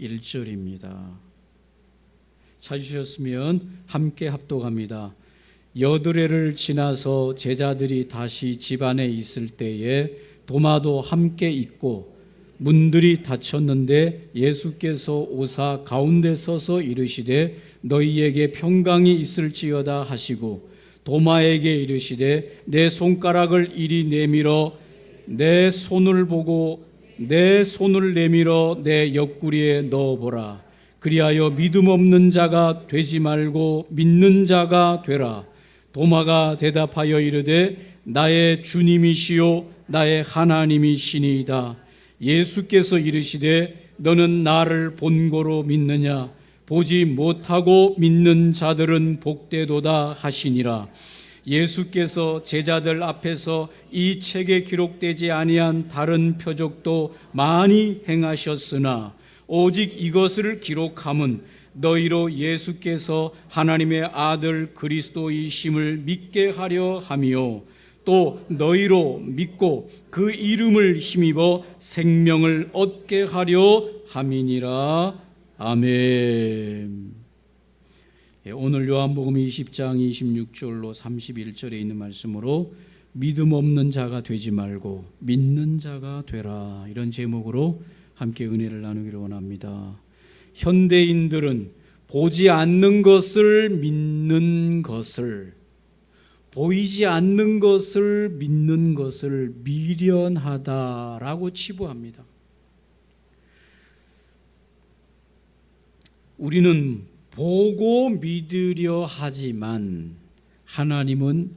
31절입니다. 찾으셨으면 함께 합독합니다. 여드레를 지나서 제자들이 다시 집 안에 있을 때에 도마도 함께 있고 문들이 닫혔는데 예수께서 오사 가운데 서서 이르시되 너희에게 평강이 있을지어다 하시고 도마에게 이르시되 내 손가락을 이리 내밀어 내 손을 보고 내 손을 내밀어 내 옆구리에 넣어보라. 그리하여 믿음 없는 자가 되지 말고 믿는 자가 되라. 도마가 대답하여 이르되 나의 주님이시요 나의 하나님이시니이다. 예수께서 이르시되 너는 나를 본고로 믿느냐? 보지 못하고 믿는 자들은 복되도다 하시니라. 예수께서 제자들 앞에서 이 책에 기록되지 아니한 다른 표적도 많이 행하셨으나 오직 이것을 기록함은 너희로 예수께서 하나님의 아들 그리스도이심을 믿게 하려 함이요 또 너희로 믿고 그 이름을 힘입어 생명을 얻게 하려 함이니라. 아멘. 오늘 요한복음 20장 26절로 31절에 있는 말씀으로 믿음 없는 자가 되지 말고 믿는 자가 되라, 이런 제목으로 함께 은혜를 나누기를 원합니다. 현대인들은 보지 않는 것을 믿는 것을, 보이지 않는 것을 믿는 것을 미련하다라고 치부합니다. 우리는 보고 믿으려 하지만 하나님은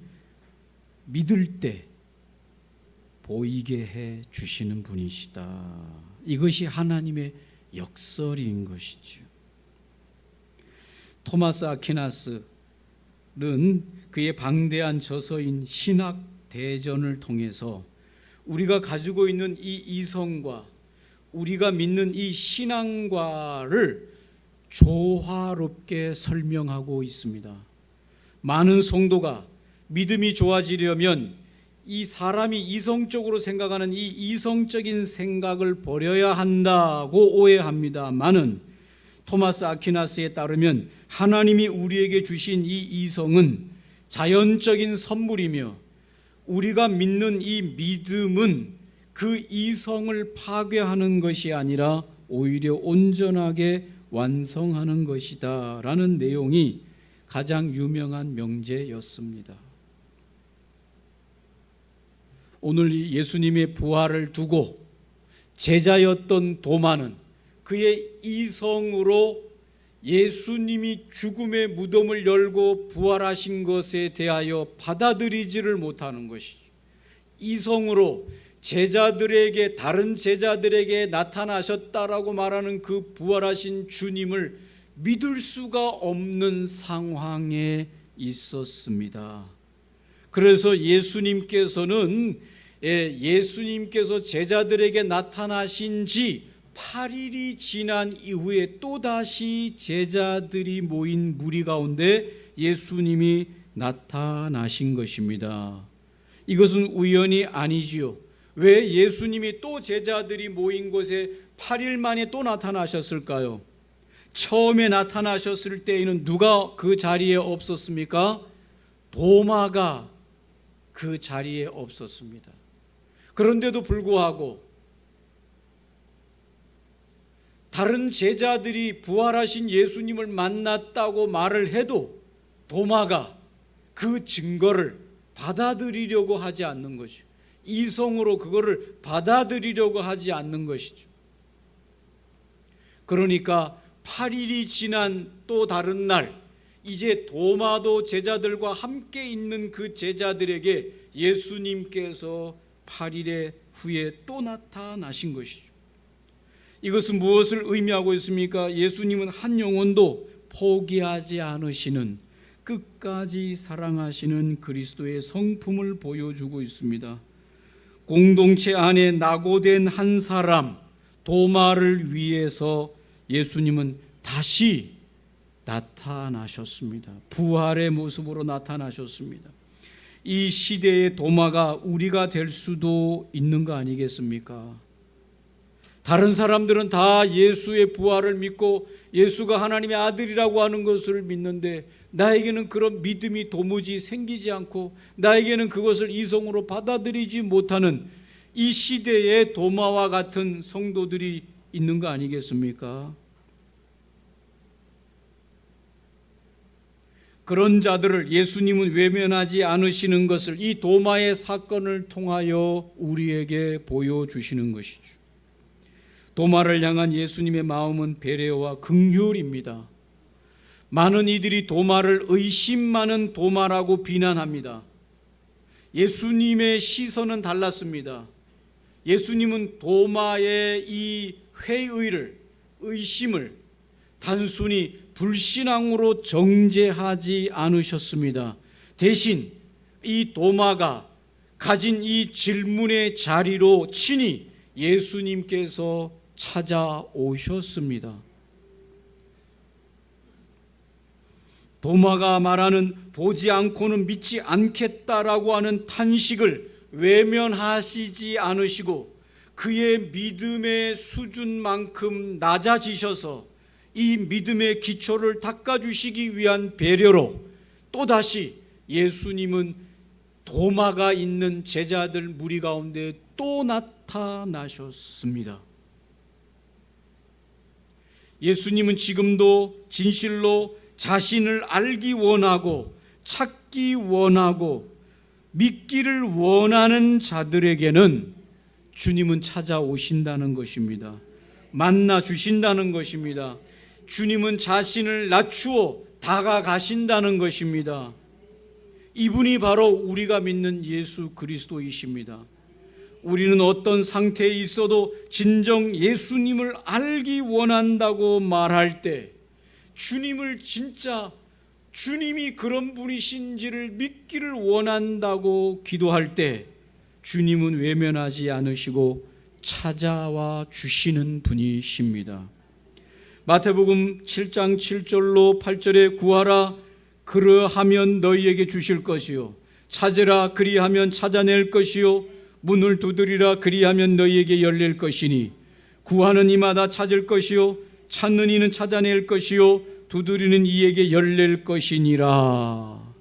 믿을 때 보이게 해 주시는 분이시다. 이것이 하나님의 역설인 것이죠. 토마스 아퀴나스는 그의 방대한 저서인 신학 대전을 통해서 우리가 가지고 있는 이 이성과 우리가 믿는 이 신앙과를 조화롭게 설명하고 있습니다. 많은 성도가 믿음이 좋아지려면 이 사람이 이성적으로 생각하는 이 이성적인 생각을 버려야 한다고 오해합니다만은 토마스 아퀴나스에 따르면 하나님이 우리에게 주신 이 이성은 자연적인 선물이며 우리가 믿는 이 믿음은 그 이성을 파괴하는 것이 아니라 오히려 온전하게 완성하는 것이다 라는 내용이 가장 유명한 명제였습니다. 오늘 이 예수님의 부활을 두고 제자였던 도마는 그의 이성으로 예수님이 죽음의 무덤을 열고 부활하신 것에 대하여 받아들이지를 못하는 것이죠. 이성으로 제자들에게, 다른 제자들에게 나타나셨다라고 말하는 그 부활하신 주님을 믿을 수가 없는 상황에 있었습니다. 그래서 예수님께서 제자들에게 나타나신 지 8일이 지난 이후에 또다시 제자들이 모인 무리 가운데 예수님이 나타나신 것입니다. 이것은 우연이 아니지요. 왜 예수님이 또 제자들이 모인 곳에 8일 만에 또 나타나셨을까요? 처음에 나타나셨을 때에는 누가 그 자리에 없었습니까? 도마가 그 자리에 없었습니다. 그런데도 불구하고 다른 제자들이 부활하신 예수님을 만났다고 말을 해도 도마가 그 증거를 받아들이려고 하지 않는 것이죠. 이성으로 그거를 받아들이려고 하지 않는 것이죠. 그러니까 8일이 지난 또 다른 날, 이제 도마도 제자들과 함께 있는 그 제자들에게 예수님께서 8일 후에 또 나타나신 것이죠. 이것은 무엇을 의미하고 있습니까? 예수님은 한 영혼도 포기하지 않으시는, 끝까지 사랑하시는 그리스도의 성품을 보여주고 있습니다. 공동체 안에 낙오된 한 사람 도마를 위해서 예수님은 다시 나타나셨습니다. 부활의 모습으로 나타나셨습니다. 이 시대의 도마가 우리가 될 수도 있는 거 아니겠습니까? 다른 사람들은 다 예수의 부활을 믿고 예수가 하나님의 아들이라고 하는 것을 믿는데 나에게는 그런 믿음이 도무지 생기지 않고 나에게는 그것을 이성으로 받아들이지 못하는 이 시대의 도마와 같은 성도들이 있는 거 아니겠습니까? 그런 자들을 예수님은 외면하지 않으시는 것을 이 도마의 사건을 통하여 우리에게 보여주시는 것이죠. 도마를 향한 예수님의 마음은 배려와 긍휼입니다. 많은 이들이 도마를 의심 많은 도마라고 비난합니다. 예수님의 시선은 달랐습니다. 예수님은 도마의 이 회의를, 의심을 단순히 불신앙으로 정죄하지 않으셨습니다. 대신 이 도마가 가진 이 질문의 자리로 친히 예수님께서 찾아오셨습니다. 도마가 말하는 보지 않고는 믿지 않겠다라고 하는 탄식을 외면하시지 않으시고 그의 믿음의 수준만큼 낮아지셔서 이 믿음의 기초를 닦아주시기 위한 배려로 또다시 예수님은 도마가 있는 제자들 무리 가운데 또 나타나셨습니다. 예수님은 지금도 진실로 자신을 알기 원하고 찾기 원하고 믿기를 원하는 자들에게는 주님은 찾아오신다는 것입니다. 만나 주신다는 것입니다. 주님은 자신을 낮추어 다가가신다는 것입니다. 이분이 바로 우리가 믿는 예수 그리스도이십니다. 우리는 어떤 상태에 있어도 진정 예수님을 알기 원한다고 말할 때 주님을 진짜 주님이 그런 분이신지를 믿기를 원한다고 기도할 때 주님은 외면하지 않으시고 찾아와 주시는 분이십니다. 마태복음 7장 7절로 8절에 구하라 그러하면 너희에게 주실 것이요 찾으라 그리하면 찾아낼 것이요 문을 두드리라 그리하면 너희에게 열릴 것이니 구하는 이마다 찾을 것이요 찾는 이는 찾아낼 것이요 두드리는 이에게 열릴 것이니라.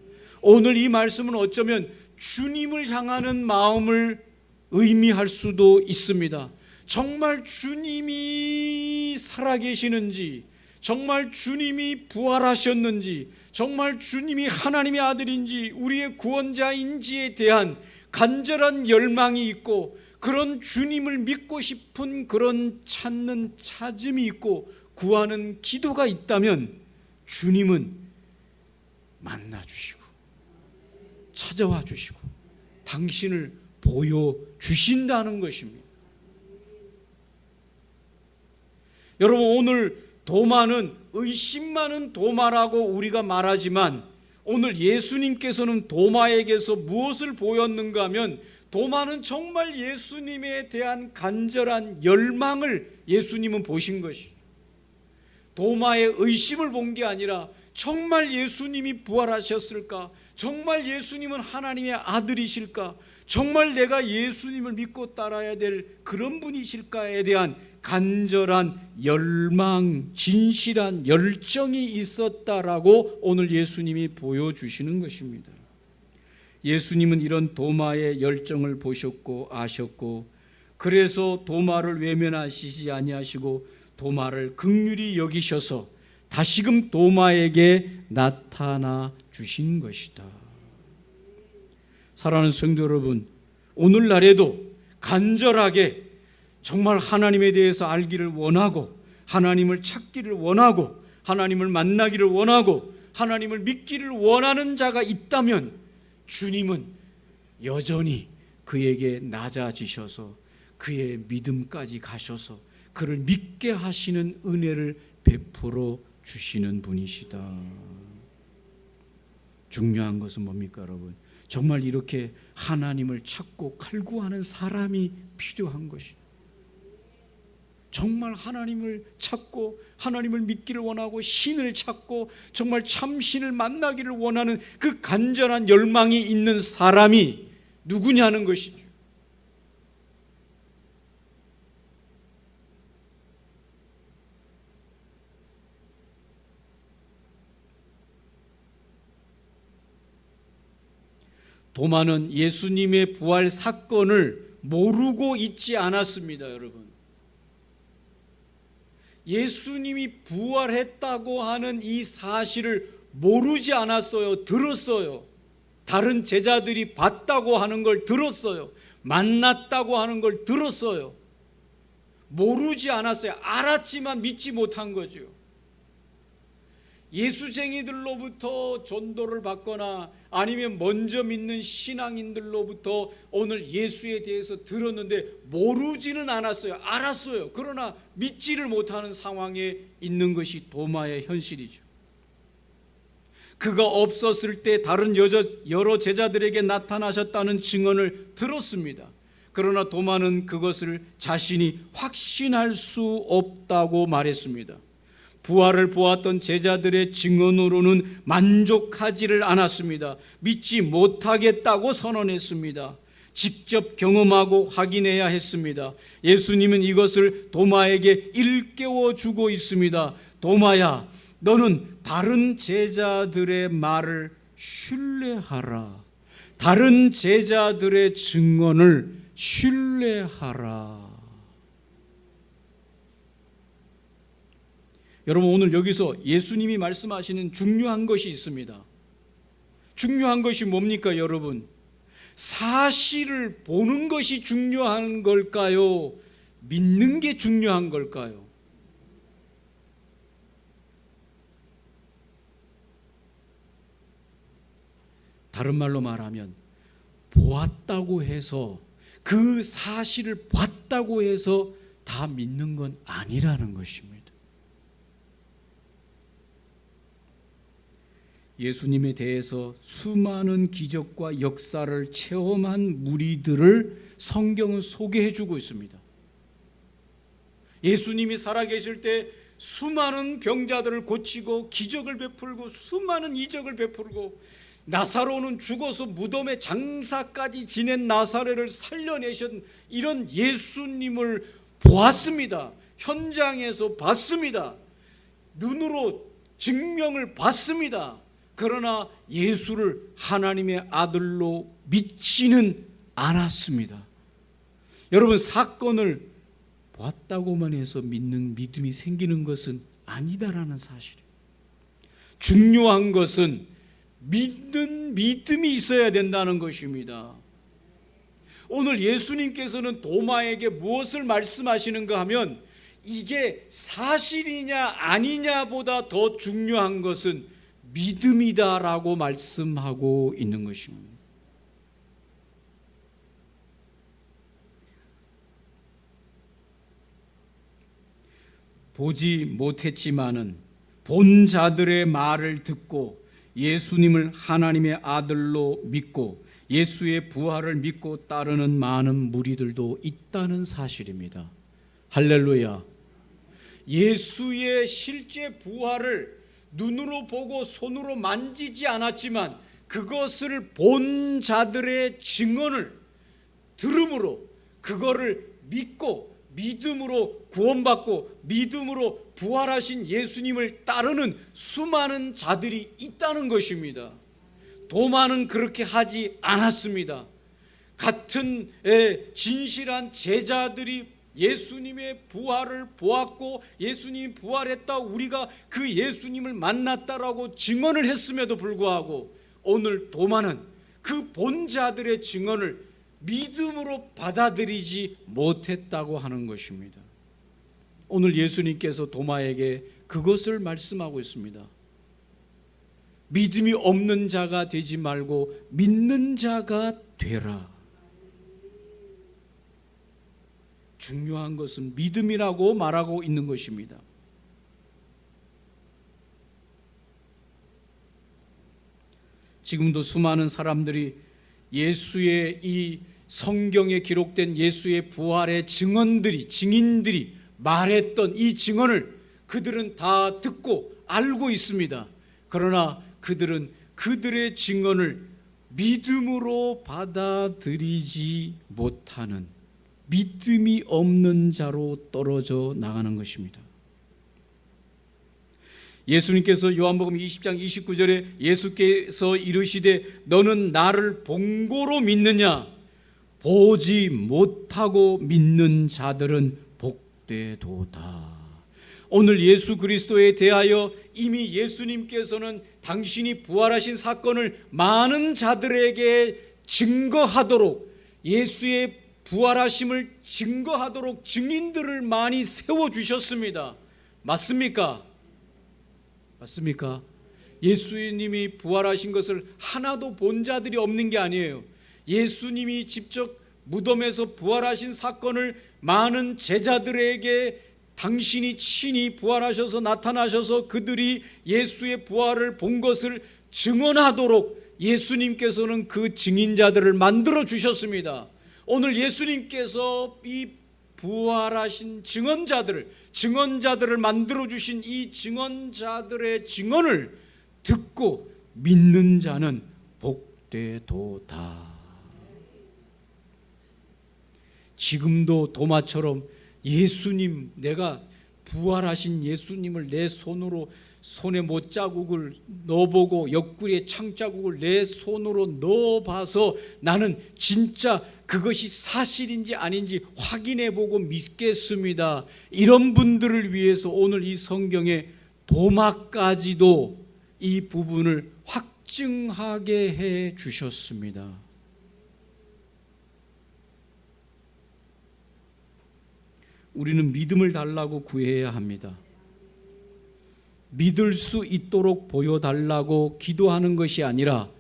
오늘 이 말씀은 어쩌면 주님을 향하는 마음을 의미할 수도 있습니다. 정말 주님이 살아계시는지, 정말 주님이 부활하셨는지, 정말 주님이 하나님의 아들인지 우리의 구원자인지에 대한 간절한 열망이 있고 그런 주님을 믿고 싶은 그런 찾는 찾음이 있고 구하는 기도가 있다면 주님은 만나주시고 찾아와 주시고 당신을 보여주신다는 것입니다. 여러분, 오늘 도마는 의심 많은 도마라고 우리가 말하지만 오늘 예수님께서는 도마에게서 무엇을 보였는가 하면 도마는 정말 예수님에 대한 간절한 열망을 예수님은 보신 것이죠. 도마의 의심을 본 게 아니라 정말 예수님이 부활하셨을까? 정말 예수님은 하나님의 아들이실까? 정말 내가 예수님을 믿고 따라야 될 그런 분이실까에 대한 간절한 열망, 진실한 열정이 있었다라고 오늘 예수님이 보여주시는 것입니다. 예수님은 이런 도마의 열정을 보셨고 아셨고 그래서 도마를 외면하시지 아니하시고 도마를 긍휼히 여기셔서 다시금 도마에게 나타나 주신 것이다. 사랑하는 성도 여러분, 오늘날에도 간절하게 정말 하나님에 대해서 알기를 원하고 하나님을 찾기를 원하고 하나님을 만나기를 원하고 하나님을 믿기를 원하는 자가 있다면 주님은 여전히 그에게 낮아지셔서 그의 믿음까지 가셔서 그를 믿게 하시는 은혜를 베풀어 주시는 분이시다. 중요한 것은 뭡니까, 여러분? 정말 이렇게 하나님을 찾고 갈구하는 사람이 필요한 것입니다. 정말 하나님을 찾고 하나님을 믿기를 원하고 신을 찾고 정말 참신을 만나기를 원하는 그 간절한 열망이 있는 사람이 누구냐는 것이죠. 도마는 예수님의 부활 사건을 모르고 있지 않았습니다, 여러분. 예수님이 부활했다고 하는 이 사실을 모르지 않았어요. 들었어요. 다른 제자들이 봤다고 하는 걸 들었어요. 만났다고 하는 걸 들었어요. 모르지 않았어요. 알았지만 믿지 못한 거죠. 예수쟁이들로부터 전도를 받거나 아니면 먼저 믿는 신앙인들로부터 오늘 예수에 대해서 들었는데 모르지는 않았어요. 알았어요. 그러나 믿지를 못하는 상황에 있는 것이 도마의 현실이죠. 그가 없었을 때 다른 여러 제자들에게 나타나셨다는 증언을 들었습니다. 그러나 도마는 그것을 자신이 확신할 수 없다고 말했습니다. 부활을 보았던 제자들의 증언으로는 만족하지를 않았습니다. 믿지 못하겠다고 선언했습니다. 직접 경험하고 확인해야 했습니다. 예수님은 이것을 도마에게 일깨워 주고 있습니다. 도마야, 너는 다른 제자들의 말을 신뢰하라. 다른 제자들의 증언을 신뢰하라. 여러분, 오늘 여기서 예수님이 말씀하시는 중요한 것이 있습니다. 중요한 것이 뭡니까, 여러분? 사실을 보는 것이 중요한 걸까요? 믿는 게 중요한 걸까요? 다른 말로 말하면 보았다고 해서, 그 사실을 봤다고 해서 다 믿는 건 아니라는 것입니다. 예수님에 대해서 수많은 기적과 역사를 체험한 무리들을 성경은 소개해 주고 있습니다. 예수님이 살아계실 때 수많은 병자들을 고치고 기적을 베풀고 수많은 이적을 베풀고, 나사로는 죽어서 무덤에 장사까지 지낸 나사로를 살려내신 이런 예수님을 보았습니다. 현장에서 봤습니다. 눈으로 증명을 받습니다. 그러나 예수를 하나님의 아들로 믿지는 않았습니다. 여러분, 사건을 보았다고만 해서 믿는 믿음이 생기는 것은 아니다라는 사실이에요. 중요한 것은 믿는 믿음이 있어야 된다는 것입니다. 오늘 예수님께서는 도마에게 무엇을 말씀하시는가 하면, 이게 사실이냐 아니냐보다 더 중요한 것은 믿음이다라고 말씀하고 있는 것입니다. 보지 못했지만은 본 자들의 말을 듣고 예수님을 하나님의 아들로 믿고 예수의 부활을 믿고 따르는 많은 무리들도 있다는 사실입니다. 할렐루야. 예수의 실제 부활을 눈으로 보고 손으로 만지지 않았지만 그것을 본 자들의 증언을 들음으로 그거를 믿고 믿음으로 구원받고 믿음으로 부활하신 예수님을 따르는 수많은 자들이 있다는 것입니다. 도마는 그렇게 하지 않았습니다. 같은 진실한 제자들이 예수님의 부활을 보았고 예수님이 부활했다, 우리가 그 예수님을 만났다라고 증언을 했음에도 불구하고 오늘 도마는 그 본자들의 증언을 믿음으로 받아들이지 못했다고 하는 것입니다. 오늘 예수님께서 도마에게 그것을 말씀하고 있습니다. 믿음이 없는 자가 되지 말고 믿는 자가 되라. 중요한 것은 믿음이라고 말하고 있는 것입니다. 지금도 수많은 사람들이 예수의 이 성경에 기록된 예수의 부활의 증인들이 말했던 이 증언을 그들은 다 듣고 알고 있습니다. 그러나 그들은 그들의 증언을 믿음으로 받아들이지 못하는 믿음이 없는 자로 떨어져 나가는 것입니다. 예수님께서 요한복음 20장 29절에 예수께서 이르시되 너는 나를 본고로 믿느냐? 보지 못하고 믿는 자들은 복되도다. 오늘 예수 그리스도에 대하여 이미 예수님께서는 당신이 부활하신 사건을 많은 자들에게 증거하도록, 예수의 부활하심을 증거하도록 증인들을 많이 세워주셨습니다. 맞습니까? 맞습니까? 예수님이 부활하신 것을 하나도 본 자들이 없는 게 아니에요. 예수님이 직접 무덤에서 부활하신 사건을 많은 제자들에게 당신이 친히 부활하셔서 나타나셔서 그들이 예수의 부활을 본 것을 증언하도록 예수님께서는 그 증인자들을 만들어 주셨습니다. 오늘 예수님께서 이 부활하신 증언자들을 만들어 주신 이 증언자들의 증언을 듣고 믿는 자는 복되도다. 지금도 도마처럼 예수님, 내가 부활하신 예수님을 내 손에 못자국을 넣어보고 옆구리에 창자국을 내 손으로 넣어봐서 나는 진짜 그것이 사실인지 아닌지 확인해보고 믿겠습니다. 이런 분들을 위해서 오늘 이 성경에 도마까지도 이 부분을 확증하게 해 주셨습니다. 우리는 믿음을 달라고 구해야 합니다. 믿을 수 있도록 보여달라고 기도하는 것이 아니라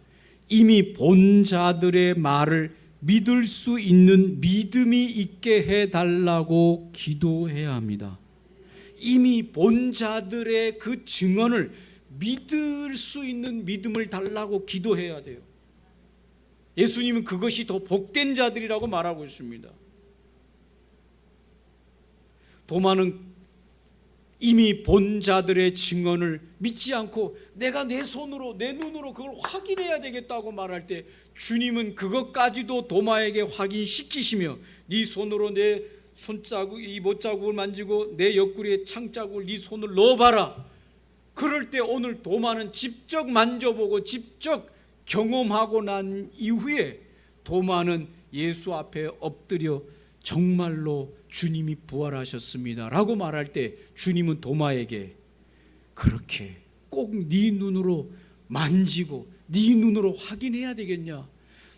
이미 본 자들의 말을 믿을 수 있는 믿음이 있게 해달라고 기도해야 합니다. 이미 본 자들의 그 증언을 믿을 수 있는 믿음을 달라고 기도해야 돼요. 예수님은 그것이 더 복된 자들이라고 말하고 있습니다. 도마는 이미 본 자들의 증언을 믿지 않고 내가 내 손으로 내 눈으로 그걸 확인해야 되겠다고 말할 때 주님은 그것까지도 도마에게 확인시키시며 네 손으로 내 손자국 이 못자국을 만지고 내 옆구리에 창자국을 네 손을 넣어봐라. 그럴 때 오늘 도마는 직접 만져보고 직접 경험하고 난 이후에 도마는 예수 앞에 엎드려 정말로 주님이 부활하셨습니다 라고 말할 때 주님은 도마에게 그렇게 꼭 네 눈으로 만지고 네 눈으로 확인해야 되겠냐?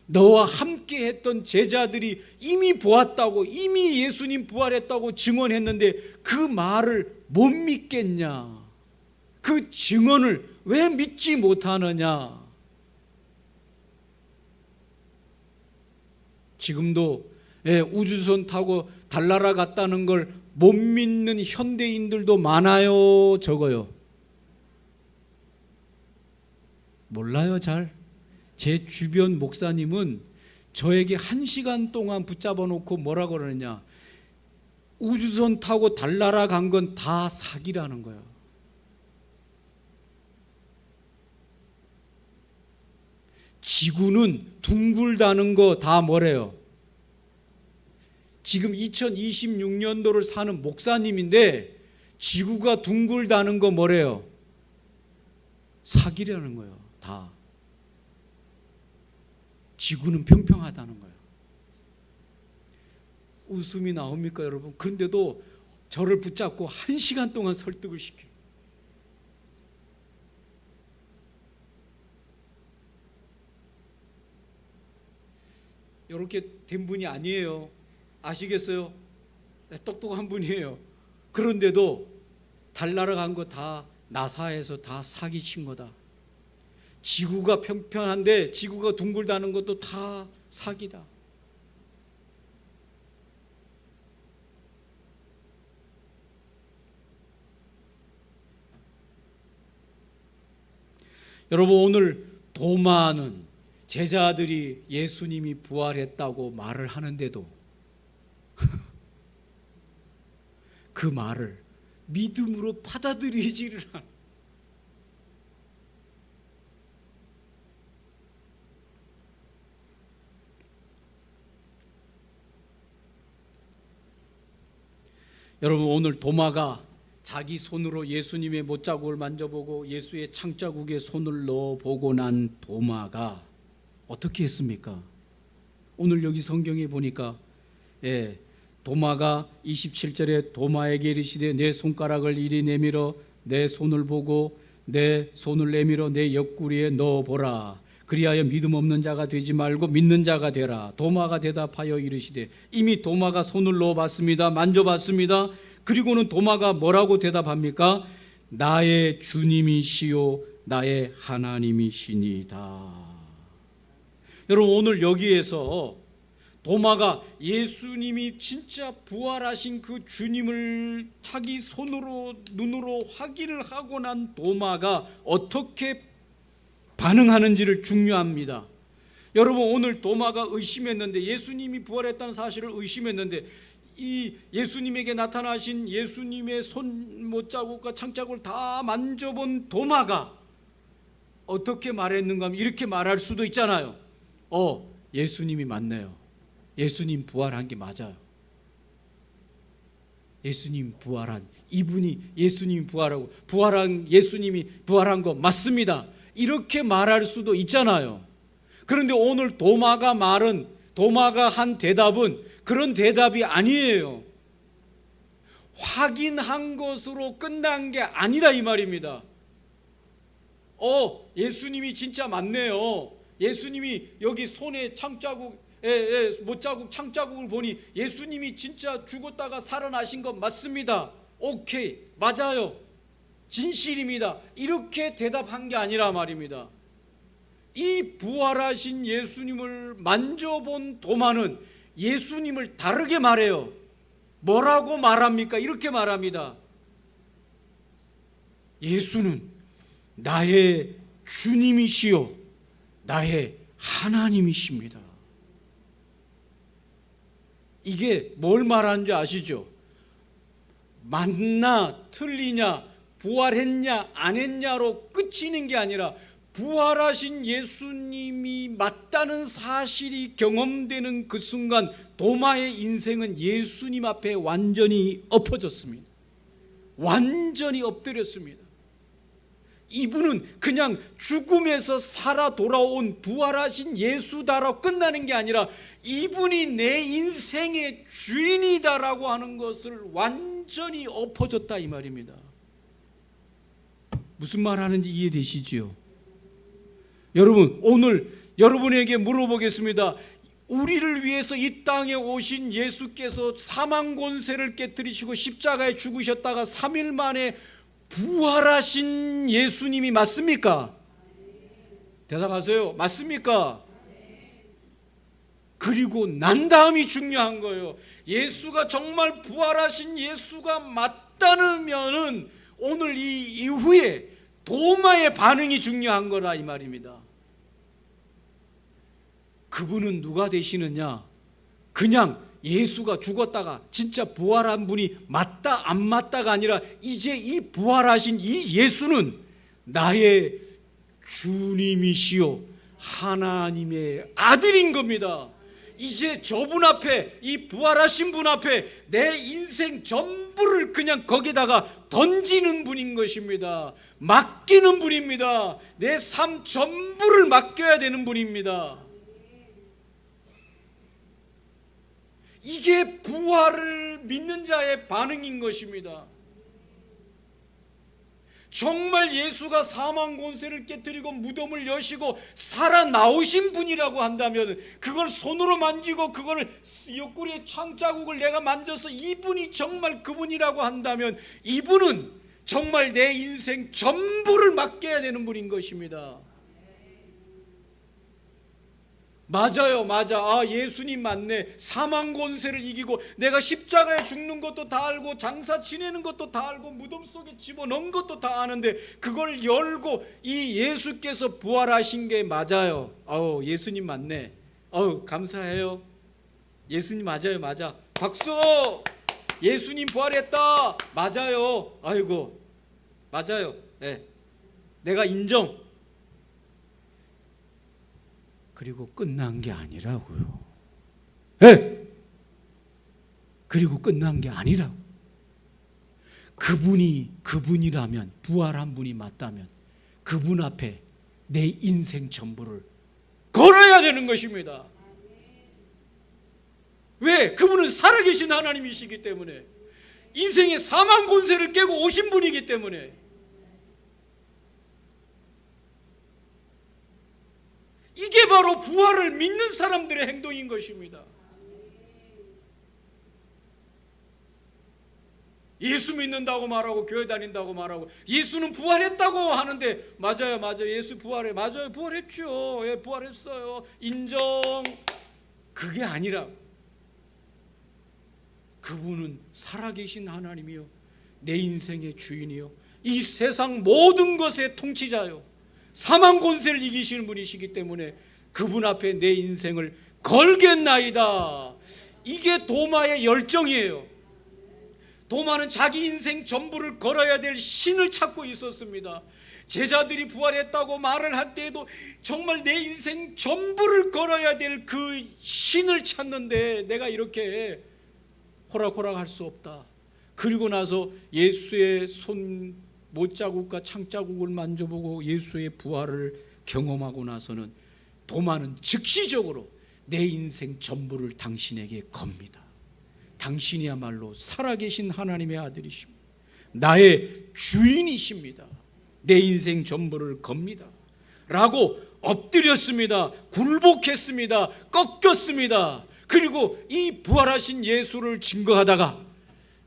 너와 함께 했던 제자들이 이미 보았다고, 이미 예수님 부활했다고 증언했는데 그 말을 못 믿겠냐? 그 증언을 왜 믿지 못하느냐? 지금도 우주선 타고 달나라 갔다는 걸 못 믿는 현대인들도 많아요, 적어요? 몰라요, 잘. 제 주변 목사님은 저에게 1시간 동안 붙잡아 놓고 뭐라 그러느냐, 우주선 타고 달나라 간 건 다 사기라는 거예요. 지구는 둥글다는 거 다 뭐래요? 지금 2026년도를 사는 목사님인데 지구가 둥글다는 거 뭐래요? 사기라는 거예요. 다. 지구는 평평하다는 거예요. 웃음이 나옵니까, 여러분? 그런데도 저를 붙잡고 1시간 동안 설득을 시켜요. 이렇게 된 분이 아니에요. 아시겠어요? 똑똑한 분이에요. 그런데도 달나라 간 거 다 나사에서 다 사기친 거다. 지구가 평평한데 지구가 둥글다는 것도 다 사기다. 여러분, 오늘 도마는 제자들이 예수님이 부활했다고 말을 하는데도 그 말을 믿음으로 받아들이지를 않아. 여러분, 오늘 도마가 자기 손으로 예수님의 못자국을 만져보고 예수의 창자국에 손을 넣어보고 난 도마가 어떻게 했습니까? 오늘 여기 성경에 보니까 도마가 27절에 도마에게 이르시되 내 손가락을 이리 내밀어 내 손을 보고 내 손을 내밀어 내 옆구리에 넣어보라. 그리하여 믿음 없는 자가 되지 말고 믿는 자가 되라. 도마가 대답하여 이르시되, 이미 도마가 손을 넣어봤습니다. 만져봤습니다. 그리고는 도마가 뭐라고 대답합니까? 나의 주님이시요 나의 하나님이시니이다. 여러분, 오늘 여기에서 도마가 예수님이 진짜 부활하신 그 주님을 자기 손으로 눈으로 확인을 하고 난 도마가 어떻게 반응하는지를 중요합니다. 여러분, 오늘 도마가 의심했는데, 예수님이 부활했다는 사실을 의심했는데, 이 예수님에게 나타나신 예수님의 손 못자국과 창자국을 다 만져본 도마가 어떻게 말했는가 하면 이렇게 말할 수도 있잖아요. 예수님이 맞네요. 예수님 부활한 게 맞아요. 예수님 부활한, 이분이 예수님이 부활하고 부활한 예수님이 부활한 거 맞습니다. 이렇게 말할 수도 있잖아요. 그런데 오늘 도마가 한 대답은 그런 대답이 아니에요. 확인한 것으로 끝난 게 아니라 이 말입니다. 예수님이 진짜 맞네요. 예수님이 여기 손에 못자국 창자국을 보니 예수님이 진짜 죽었다가 살아나신 것 맞습니다. 오케이, 맞아요, 진실입니다. 이렇게 대답한 게 아니라 말입니다. 이 부활하신 예수님을 만져본 도마는 예수님을 다르게 말해요. 뭐라고 말합니까? 이렇게 말합니다. 예수는 나의 주님이시요 나의 하나님이십니다. 이게 뭘 말하는 줄 아시죠? 맞나 틀리냐, 부활했냐 안 했냐로 끝이는 게 아니라 부활하신 예수님이 맞다는 사실이 경험되는 그 순간 도마의 인생은 예수님 앞에 완전히 엎어졌습니다. 완전히 엎드렸습니다. 이분은 그냥 죽음에서 살아 돌아온 부활하신 예수다라고 끝나는 게 아니라 이분이 내 인생의 주인이다라고 하는 것을 완전히 엎어졌다 이 말입니다. 무슨 말 하는지 이해되시지요? 여러분, 오늘 여러분에게 물어보겠습니다. 우리를 위해서 이 땅에 오신 예수께서 사망 권세를 깨뜨리시고 십자가에 죽으셨다가 3일 만에 부활하신 예수님이 맞습니까? 대답하세요. 맞습니까? 그리고 난 다음이 중요한 거예요. 예수가 정말 부활하신 예수가 맞다면은 오늘 이 이후에 도마의 반응이 중요한 거라 이 말입니다. 그분은 누가 되시느냐? 그냥 예수가 죽었다가 진짜 부활한 분이 맞다 안 맞다가 아니라 이제 이 부활하신 이 예수는 나의 주님이시요 하나님의 아들인 겁니다. 이제 저분 앞에, 이 부활하신 분 앞에 내 인생 전부를 그냥 거기다가 던지는 분인 것입니다. 맡기는 분입니다. 내 삶 전부를 맡겨야 되는 분입니다. 이게 부활을 믿는 자의 반응인 것입니다. 정말 예수가 사망 권세를 깨뜨리고 무덤을 여시고 살아나오신 분이라고 한다면, 그걸 손으로 만지고 그걸 옆구리에 창자국을 내가 만져서 이분이 정말 그분이라고 한다면 이분은 정말 내 인생 전부를 맡겨야 되는 분인 것입니다. 맞아요, 맞아. 예수님 맞네. 사망 권세를 이기고 내가 십자가에 죽는 것도 다 알고 장사 지내는 것도 다 알고 무덤 속에 집어넣은 것도 다 아는데 그걸 열고 이 예수께서 부활하신 게 맞아요. 예수님 맞네. 감사해요. 예수님 맞아요, 맞아. 박수. 예수님 부활했다. 맞아요. 아이고, 맞아요. 네. 내가 인정. 그리고 끝난 게 아니라고요. 그리고 끝난 게 아니라고. 그분이라면, 부활한 분이 맞다면 그분 앞에 내 인생 전부를 걸어야 되는 것입니다. 왜? 그분은 살아계신 하나님이시기 때문에, 인생의 사망 권세를 깨고 오신 분이기 때문에. 이게 바로 부활을 믿는 사람들의 행동인 것입니다. 예수 믿는다고 말하고 교회 다닌다고 말하고 예수는 부활했다고 하는데, 맞아요 예수 부활해, 맞아요 부활했죠, 예, 부활했어요, 인정. 그게 아니라 그분은 살아계신 하나님이요, 내 인생의 주인이요, 이 세상 모든 것의 통치자요, 사망 권세를 이기시는 분이시기 때문에 그분 앞에 내 인생을 걸겠나이다. 이게 도마의 열정이에요. 도마는 자기 인생 전부를 걸어야 될 신을 찾고 있었습니다. 제자들이 부활했다고 말을 할 때에도 정말 내 인생 전부를 걸어야 될 그 신을 찾는데, 내가 이렇게 호락호락할 수 없다. 그리고 나서 예수의 손 못자국과 창자국을 만져보고 예수의 부활을 경험하고 나서는 도마는 즉시적으로 내 인생 전부를 당신에게 겁니다. 당신이야말로 살아계신 하나님의 아들이십니다. 나의 주인이십니다. 내 인생 전부를 겁니다. 라고 엎드렸습니다. 굴복했습니다. 꺾였습니다. 그리고 이 부활하신 예수를 증거하다가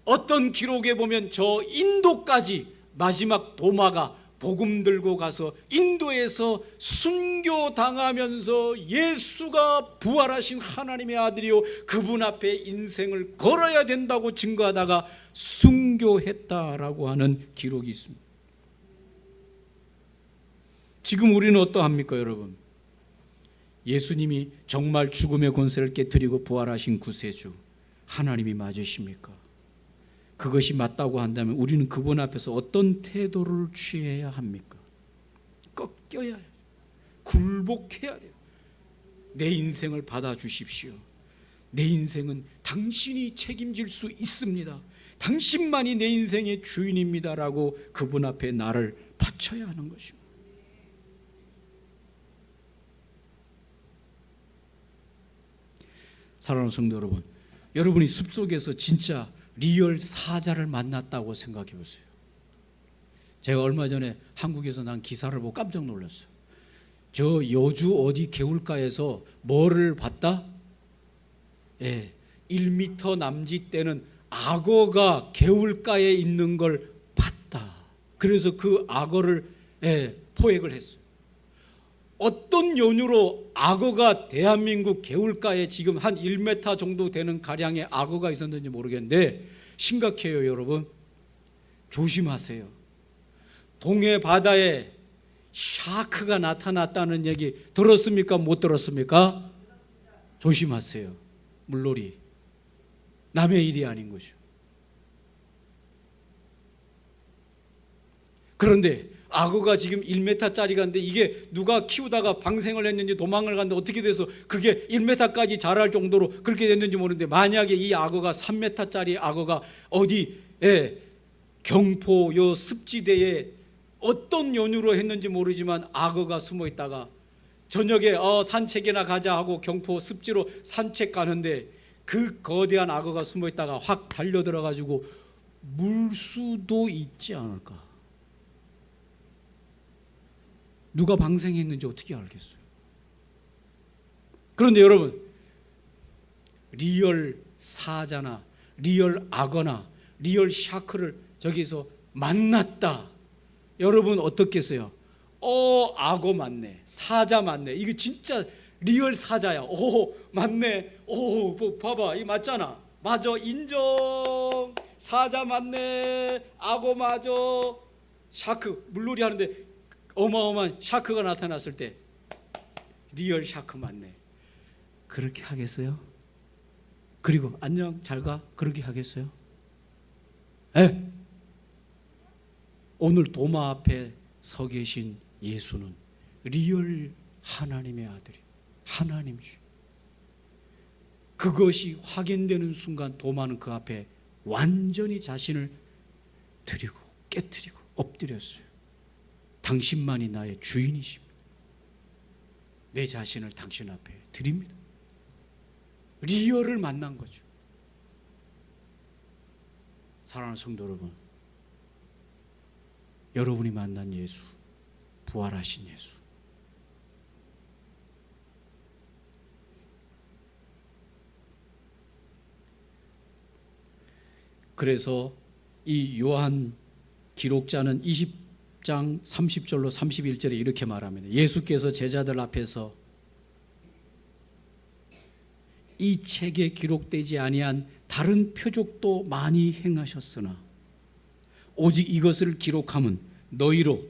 어떤 기록에 보면 저 인도까지 마지막 도마가 복음 들고 가서 인도에서 순교당하면서 예수가 부활하신 하나님의 아들이요, 그분 앞에 인생을 걸어야 된다고 증거하다가 순교했다라고 하는 기록이 있습니다. 지금 우리는 어떠합니까, 여러분? 예수님이 정말 죽음의 권세를 깨뜨리고 부활하신 구세주 하나님이 맞으십니까? 그것이 맞다고 한다면 우리는 그분 앞에서 어떤 태도를 취해야 합니까? 꺾여야 해요. 굴복해야 돼요. 내 인생을 받아주십시오. 내 인생은 당신이 책임질 수 있습니다. 당신만이 내 인생의 주인입니다라고 그분 앞에 나를 바쳐야 하는 것입니다. 사랑하는 성도 여러분, 여러분이 숲속에서 진짜 리얼 사자를 만났다고 생각해 보세요. 제가 얼마 전에 한국에서 난 기사를 보고 깜짝 놀랐어요. 저 여주 어디 개울가에서 뭐를 봤다? 1m 남짓 되는 악어가 개울가에 있는 걸 봤다. 그래서 그 악어를 포획을 했어요. 어떤 연유로 악어가 대한민국 개울가에 지금 한 1m 정도 되는 가량의 악어가 있었는지 모르겠는데, 심각해요 여러분. 조심하세요. 동해 바다에 샤크가 나타났다는 얘기 들었습니까? 못 들었습니까? 조심하세요. 물놀이 남의 일이 아닌 거죠. 그런데 악어가 지금 1m짜리가인데 이게 누가 키우다가 방생을 했는지 도망을 갔는데 어떻게 돼서 그게 1m까지 자랄 정도로 그렇게 됐는지 모르는데, 만약에 이 악어가 3m짜리 악어가 어디 경포 요 습지대에 어떤 연유로 했는지 모르지만 악어가 숨어 있다가 저녁에 산책이나 가자 하고 경포 습지로 산책 가는데 그 거대한 악어가 숨어 있다가 확 달려들어 가지고 물 수도 있지 않을까? 누가 방생했는지 어떻게 알겠어요? 그런데 여러분, 리얼 사자나 리얼 악어나 리얼 샤크를 저기서 만났다. 여러분 어떻겠어요? 악어 맞네, 사자 맞네, 이거 진짜 리얼 사자야. 맞네. 뭐 봐봐, 이 맞잖아. 맞아, 인정. 사자 맞네, 악어 맞아. 샤크 물놀이 하는데 어마어마한 샤크가 나타났을 때 리얼 샤크 맞네. 그렇게 하겠어요? 그리고 안녕 잘가 그렇게 하겠어요? 오늘 도마 앞에 서 계신 예수는 리얼 하나님의 아들이 하나님이시오. 그것이 확인되는 순간 도마는 그 앞에 완전히 자신을 드리고 깨뜨리고 엎드렸어요. 당신만이 나의 주인이십니다. 내 자신을 당신 앞에 드립니다. 리얼을 만난 거죠. 사랑하는 성도 여러분, 여러분이 만난 예수, 부활하신 예수, 그래서 이 요한 기록자는 20장 30절로 31절에 이렇게 말합니다. 예수께서 제자들 앞에서 이 책에 기록되지 아니한 다른 표적도 많이 행하셨으나 오직 이것을 기록함은 너희로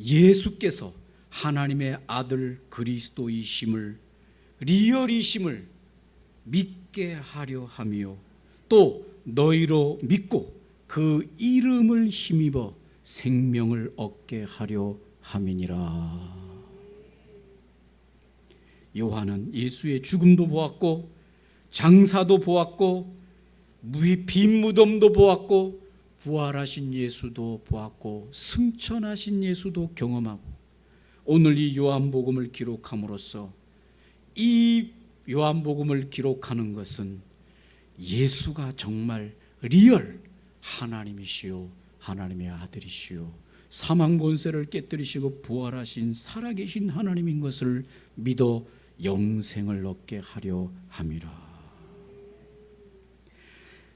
예수께서 하나님의 아들 그리스도이심을, 리얼이심을 믿게 하려 함이요 또 너희로 믿고 그 이름을 힘입어 생명을 얻게 하려 함이니라. 요한은 예수의 죽음도 보았고 장사도 보았고 빈 무덤도 보았고 부활하신 예수도 보았고 승천하신 예수도 경험하고 오늘 이 요한복음을 기록함으로써 이 요한복음을 기록하는 것은 예수가 정말 리얼 하나님이시요 하나님의 아들이시요 사망 권세를 깨뜨리시고 부활하신 살아계신 하나님인 것을 믿어 영생을 얻게 하려 함이라.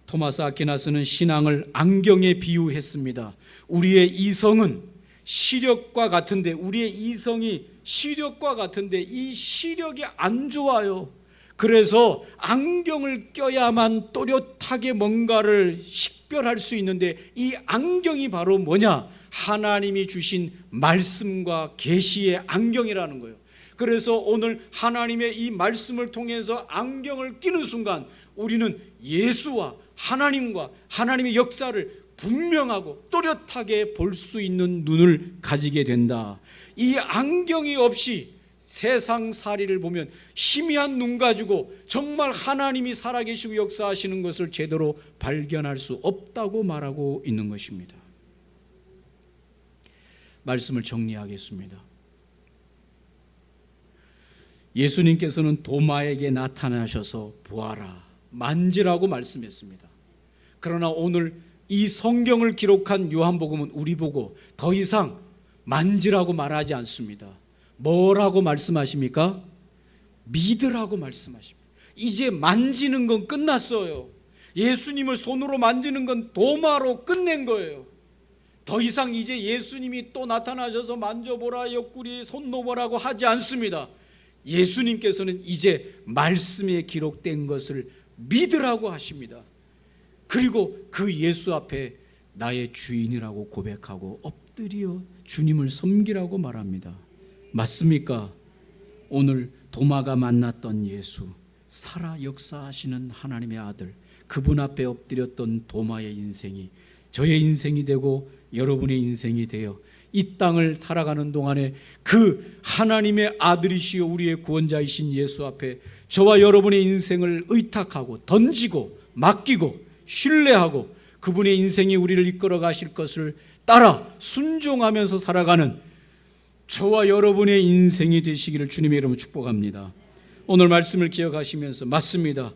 토마스 아퀴나스는 신앙을 안경에 비유했습니다. 우리의 이성은 시력과 같은데, 우리의 이성이 시력과 같은데 이 시력이 안 좋아요. 그래서 안경을 껴야만 또렷하게 뭔가를 식별할 수 있는데 이 안경이 바로 뭐냐? 하나님이 주신 말씀과 계시의 안경이라는 거예요. 그래서 오늘 하나님의 이 말씀을 통해서 안경을 끼는 순간 우리는 예수와 하나님과 하나님의 역사를 분명하고 또렷하게 볼 수 있는 눈을 가지게 된다. 이 안경이 없이 세상살이를 보면 희미한 눈 가지고 정말 하나님이 살아계시고 역사하시는 것을 제대로 발견할 수 없다고 말하고 있는 것입니다. 말씀을 정리하겠습니다. 예수님께서는 도마에게 나타나셔서 보아라, 만지라고 말씀했습니다. 그러나 오늘 이 성경을 기록한 요한복음은 우리 보고 더 이상 만지라고 말하지 않습니다. 뭐라고 말씀하십니까? 믿으라고 말씀하십니다. 이제 만지는 건 끝났어요. 예수님을 손으로 만지는 건 도마로 끝낸 거예요. 더 이상 이제 예수님이 또 나타나셔서 만져보라, 옆구리 손 놓으라고 하지 않습니다. 예수님께서는 이제 말씀에 기록된 것을 믿으라고 하십니다. 그리고 그 예수 앞에 나의 주인이라고 고백하고 엎드려 주님을 섬기라고 말합니다. 맞습니까? 오늘 도마가 만났던 예수, 살아 역사하시는 하나님의 아들, 그분 앞에 엎드렸던 도마의 인생이 저의 인생이 되고 여러분의 인생이 되어 이 땅을 살아가는 동안에 그 하나님의 아들이시여 우리의 구원자이신 예수 앞에 저와 여러분의 인생을 의탁하고 던지고 맡기고 신뢰하고 그분의 인생이 우리를 이끌어 가실 것을 따라 순종하면서 살아가는 저와 여러분의 인생이 되시기를 주님의 이름으로 축복합니다. 오늘 말씀을 기억하시면서 맞습니다.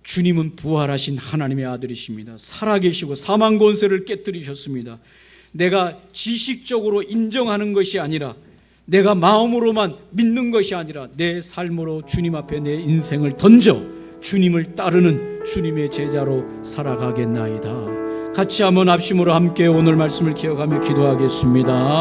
주님은 부활하신 하나님의 아들이십니다. 살아계시고 사망 권세를 깨뜨리셨습니다. 내가 지식적으로 인정하는 것이 아니라 내가 마음으로만 믿는 것이 아니라 내 삶으로 주님 앞에 내 인생을 던져 주님을 따르는 주님의 제자로 살아가겠나이다. 같이 한번 합심으로 함께 오늘 말씀을 기억하며 기도하겠습니다.